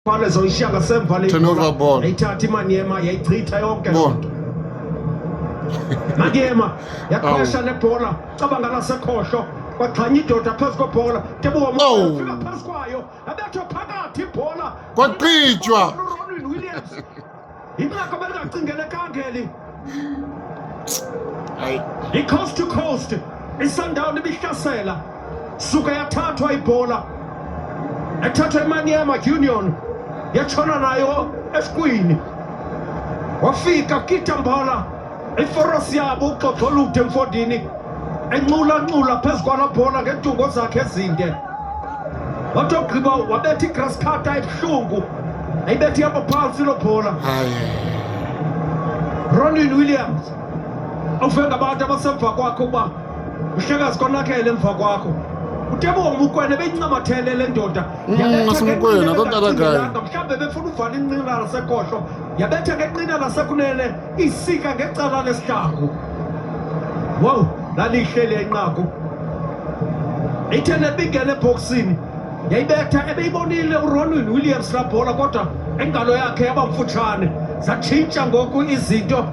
Pale zoyishiya ngasemva le turnover ball. ayithatha iManyema yayichitha yonke lonto. Manyema yaqhwesha nebhola cabanga lasekhohlo kwaxhanya idoda phezu kobhola Tebuwa ufika phezu kwayo abetho phakathi ibhola kwaqitshwa Ronwen Williams inqako belingacingelekangeli i-coast to coast iSundowns ibihlasela suka yathathwa ibhola ethathwa iManyema Union yatshona nayo esikwini wafika Kitambala iforos yabo uxoxo olude emfondini enqula phezu kwala bhola ngentungo zakhe ezinde wathi ogqiba wabetha igrass cutter ebuhlungu ayibethi yabo phansi lo bhola Ronwen Williams awuve ngabantu abasemva kwakho uba uhlekazi konakele emva kwakho Tebuwa Mokoena beyincamathele le ndoda ngaseMokoena akakalagayo mhlawumbe befuna uvala inqina lasekhohlo yabetha ngenqina lasekunene isika ngecala lesihlangu wow lalihle le nqaku ithene bingene ebhoksini yayibetha ebeyibonile uRonwen Williams la bhola kodwa engalo yakhe yabamfutshane zatshintsha ngoku izinto